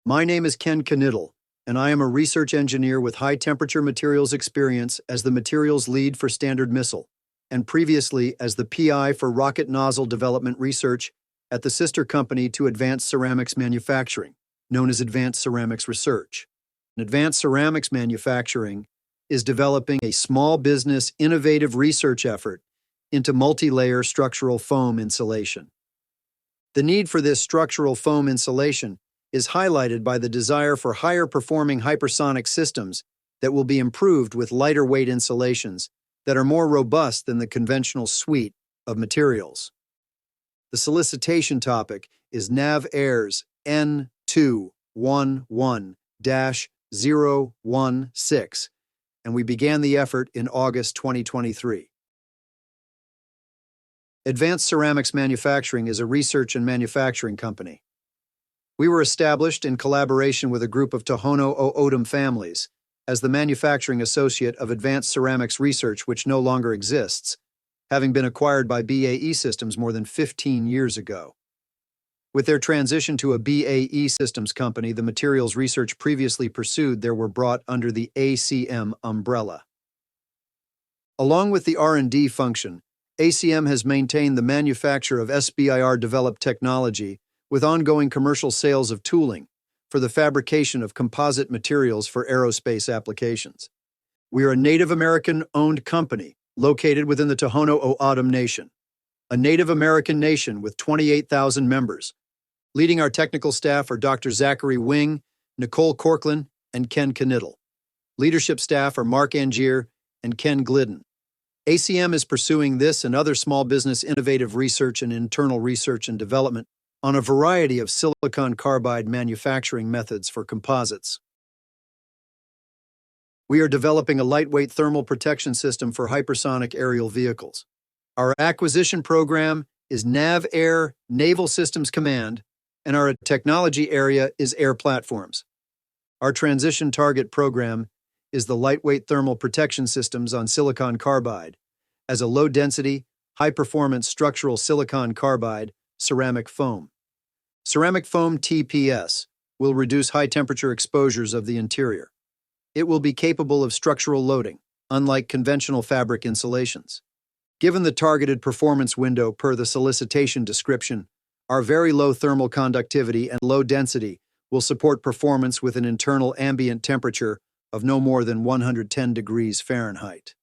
My name is Ken Knittel, and I am a research engineer with high-temperature materials experience as the materials lead for Standard Missile, and previously as the PI for rocket nozzle development research at the sister company to Advanced Ceramics Manufacturing, known as Advanced Ceramics Research. Advanced Ceramics Manufacturing is developing a small business innovative research effort into multi-layer structural foam insulation. The need for this structural foam insulation is highlighted by the desire for higher performing hypersonic systems that will be improved with lighter weight insulations that are more robust than the conventional suite of materials. The solicitation topic is NavAir's N68936-23-C-0008, and we began the effort in August 2023. Advanced Ceramics Manufacturing is a research and manufacturing company. We were established in collaboration with a group of Tohono O'odham families as the manufacturing associate of Advanced Ceramics Research, which no longer exists, having been acquired by BAE Systems more than 15 years ago. With their transition to a BAE Systems company, the materials research previously pursued there were brought under the ACM umbrella. Along with the R&D function, ACM has maintained the manufacture of SBIR-developed technology with ongoing commercial sales of tooling for the fabrication of composite materials for aerospace applications. We are a Native American-owned company located within the Tohono O'odham Nation, a Native American nation with 28,000 members. Leading our technical staff are Dr. Zachary Wing, Nicole Corkland, and Ken Knittel. Leadership staff are Mark Angier and Ken Glidden. ACM is pursuing this and other small business innovative research and internal research and development on a variety of silicon carbide manufacturing methods for composites. We are developing a lightweight thermal protection system for hypersonic aerial vehicles. Our acquisition program is NavAir Naval Systems Command, and our technology area is air platforms. Our transition target program is the lightweight thermal protection systems on silicon carbide as a low-density, high-performance structural silicon carbide ceramic foam. Ceramic foam TPS will reduce high-temperature exposures of the interior. It will be capable of structural loading, unlike conventional fabric insulations. Given the targeted performance window per the solicitation description, our very low thermal conductivity and low density will support performance with an internal ambient temperature of no more than 110 degrees Fahrenheit.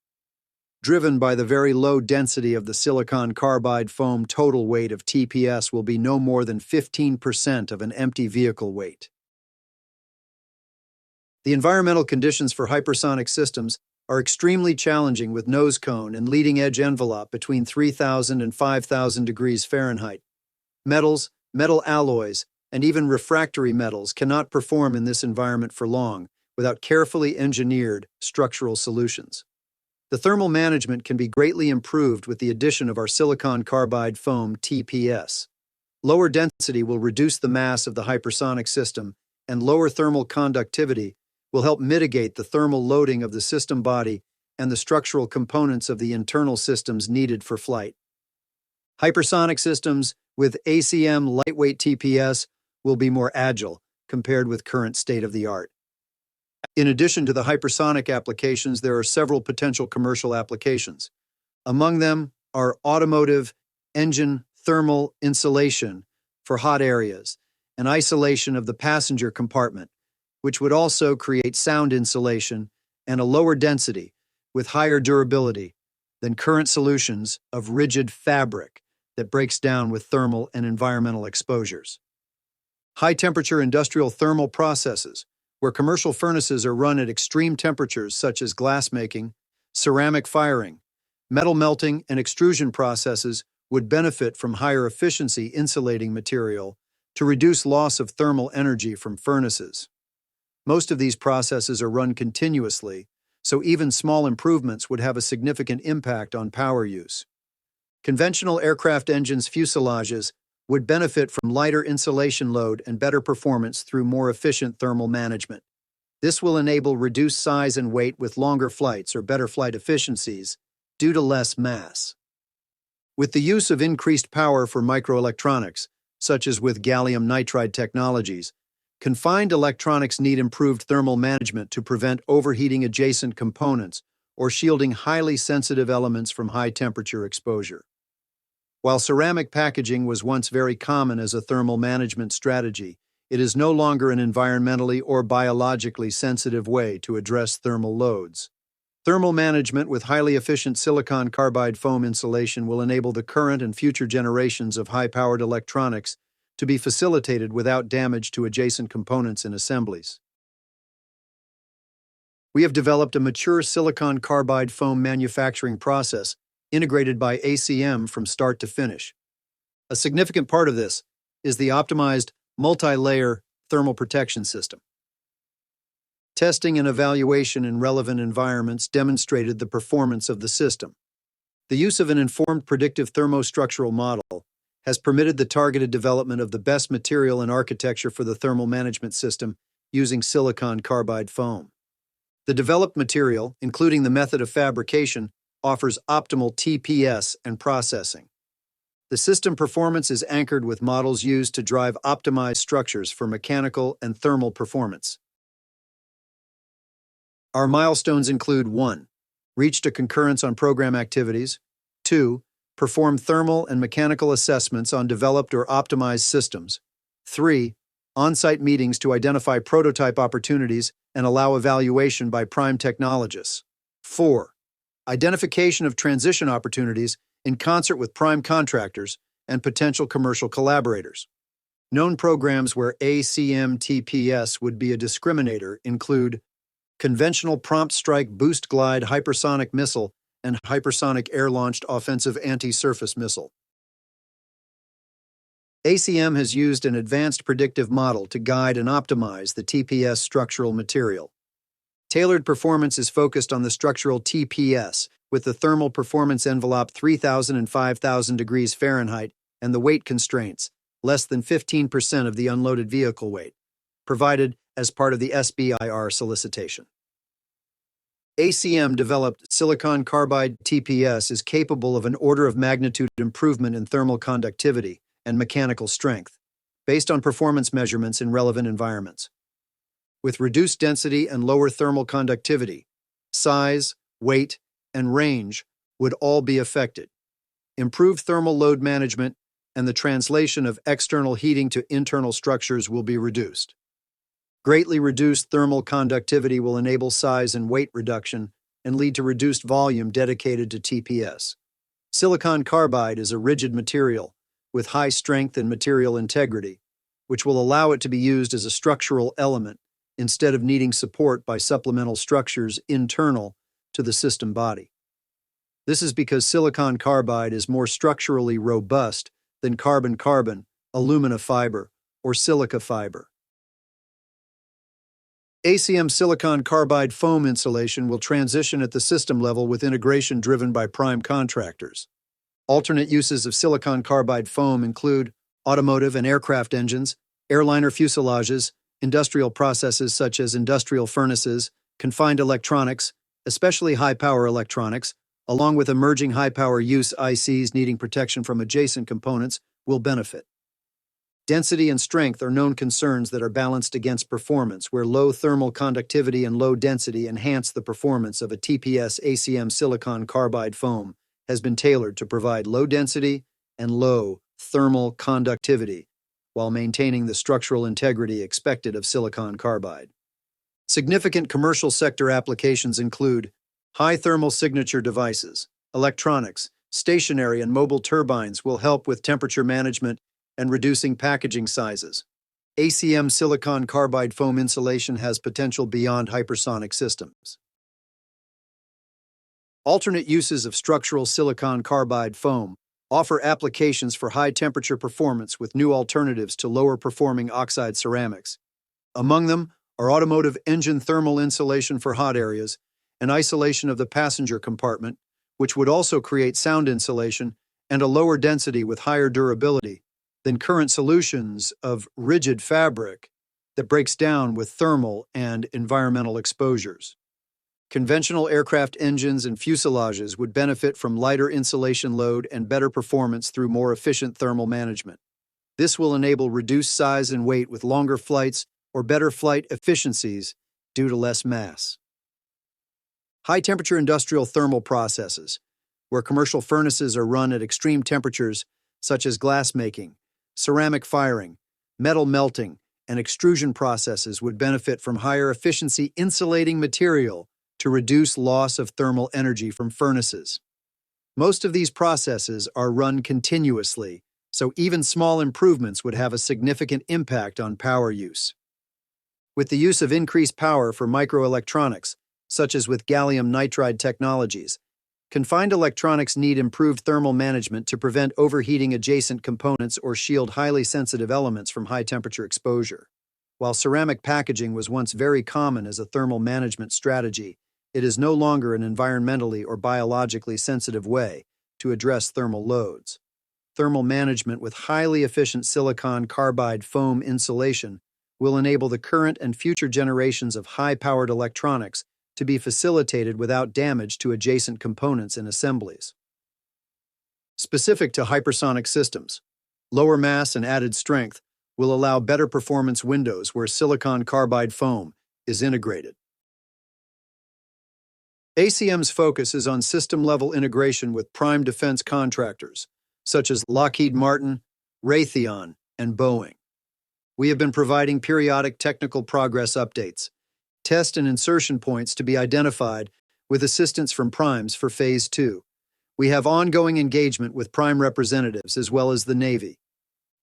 Driven by the very low density of the silicon carbide foam, total weight of TPS will be no more than 15% of an empty vehicle weight. The environmental conditions for hypersonic systems are extremely challenging, with nose cone and leading edge envelope between 3,000 and 5,000 degrees Fahrenheit. Metals, metal alloys, and even refractory metals cannot perform in this environment for long without carefully engineered structural solutions. The thermal management can be greatly improved with the addition of our silicon carbide foam TPS. Lower density will reduce the mass of the hypersonic system, and lower thermal conductivity will help mitigate the thermal loading of the system body and the structural components of the internal systems needed for flight. Hypersonic systems with ACM lightweight TPS will be more agile compared with current state-of-the-art. In addition to the hypersonic applications, there are several potential commercial applications. Among them are automotive, engine, thermal insulation for hot areas, and isolation of the passenger compartment, which would also create sound insulation and a lower density with higher durability than current solutions of rigid fabric that breaks down with thermal and environmental exposures. High-temperature industrial thermal processes, where commercial furnaces are run at extreme temperatures such as glassmaking, ceramic firing, metal melting, and extrusion processes, would benefit from higher efficiency insulating material to reduce loss of thermal energy from furnaces. Most of these processes are run continuously, so even small improvements would have a significant impact on power use. Conventional aircraft engines' fuselages would benefit from lighter insulation load and better performance through more efficient thermal management. This will enable reduced size and weight with longer flights or better flight efficiencies due to less mass. With the use of increased power for microelectronics, such as with gallium nitride technologies, Confined electronics need improved thermal management to prevent overheating adjacent components or shielding highly sensitive elements from high-temperature exposure. While ceramic packaging was once very common as a thermal management strategy, it is no longer an environmentally or biologically sensitive way to address thermal loads. Thermal management with highly efficient silicon carbide foam insulation will enable the current and future generations of high-powered electronics to be facilitated without damage to adjacent components and assemblies. We have developed a mature silicon carbide foam manufacturing process integrated by ACM from start to finish. A significant part of this is the optimized multi-layer thermal protection system. Testing and evaluation in relevant environments demonstrated the performance of the system. The use of an informed predictive thermostructural model has permitted the targeted development of the best material and architecture for the thermal management system using silicon carbide foam. The developed material, including the method of fabrication, offers optimal TPS and processing. The system performance is anchored with models used to drive optimized structures for mechanical and thermal performance. Our milestones include 1. Reached a concurrence on program activities. 2. Perform thermal and mechanical assessments on developed or optimized systems. 3. On-site meetings to identify prototype opportunities and allow evaluation by prime technologists. 4. Identification of transition opportunities in concert with prime contractors and potential commercial collaborators. Known programs where ACM TPS would be a discriminator include Conventional Prompt Strike Boost Glide Hypersonic Missile and Hypersonic Air-Launched Offensive Anti-Surface Missile. ACM has used an advanced predictive model to guide and optimize the TPS structural material. Tailored performance is focused on the structural TPS, with the thermal performance envelope 3,000 and 5,000 degrees Fahrenheit and the weight constraints, less than 15% of the unloaded vehicle weight, provided as part of the SBIR solicitation. ACM developed silicon carbide TPS is capable of an order of magnitude improvement in thermal conductivity and mechanical strength, based on performance measurements in relevant environments. With reduced density and lower thermal conductivity, size, weight, and range would all be affected. Improved thermal load management and the translation of external heating to internal structures will be reduced. Greatly reduced thermal conductivity will enable size and weight reduction and lead to reduced volume dedicated to TPS. Silicon carbide is a rigid material with high strength and material integrity, which will allow it to be used as a structural element instead of needing support by supplemental structures internal to the system body. This is because silicon carbide is more structurally robust than carbon-carbon, alumina fiber, or silica fiber. ACM silicon carbide foam insulation will transition at the system level with integration driven by prime contractors. Alternate uses of silicon carbide foam include automotive and aircraft engines, airliner fuselages, industrial processes such as industrial furnaces, confined electronics, especially high-power electronics, along with emerging high-power use ICs needing protection from adjacent components, will benefit. Density and strength are known concerns that are balanced against performance, where low thermal conductivity and low density enhance the performance of a TPS ACM silicon carbide foam has been tailored to provide low density and low thermal conductivity while maintaining the structural integrity expected of silicon carbide. Significant commercial sector applications include high thermal signature devices, electronics, stationary and mobile turbines will help with temperature management and reducing packaging sizes. ACM silicon carbide foam insulation has potential beyond hypersonic systems. Alternate uses of structural silicon carbide foam offer applications for high-temperature performance with new alternatives to lower-performing oxide ceramics. Among them are automotive engine thermal insulation for hot areas and isolation of the passenger compartment, which would also create sound insulation and a lower density with higher durability than current solutions of rigid fabric that breaks down with thermal and environmental exposures. Conventional aircraft engines and fuselages would benefit from lighter insulation load and better performance through more efficient thermal management. This will enable reduced size and weight with longer flights or better flight efficiencies due to less mass. High-temperature industrial thermal processes, where commercial furnaces are run at extreme temperatures such as glass making, ceramic firing, metal melting, and extrusion processes would benefit from higher efficiency insulating material to reduce loss of thermal energy from furnaces. Most of these processes are run continuously, so even small improvements would have a significant impact on power use. With the use of increased power for microelectronics, such as with gallium nitride technologies, confined electronics need improved thermal management to prevent overheating adjacent components or shield highly sensitive elements from high-temperature exposure. While ceramic packaging was once very common as a thermal management strategy, it is no longer an environmentally or biologically sensitive way to address thermal loads. Thermal management with highly efficient silicon carbide foam insulation will enable the current and future generations of high-powered electronics to be facilitated without damage to adjacent components and assemblies. Specific to hypersonic systems, lower mass and added strength will allow better performance windows where silicon carbide foam is integrated. ACM's focus is on system-level integration with prime defense contractors, such as Lockheed Martin, Raytheon, and Boeing. We have been providing periodic technical progress updates, test and insertion points to be identified with assistance from primes for Phase 2. We have ongoing engagement with prime representatives as well as the Navy.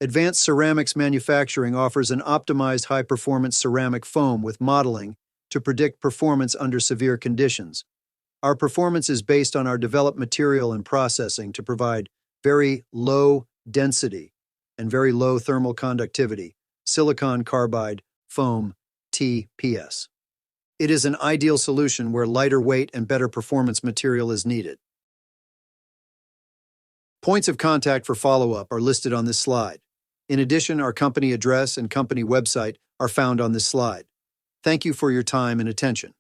Advanced Ceramics Manufacturing offers an optimized high-performance ceramic foam with modeling to predict performance under severe conditions. Our performance is based on our developed material and processing to provide very low density and very low thermal conductivity, silicon carbide foam TPS. It is an ideal solution where lighter weight and better performance material is needed. Points of contact for follow-up are listed on this slide. In addition, our company address and company website are found on this slide. Thank you for your time and attention.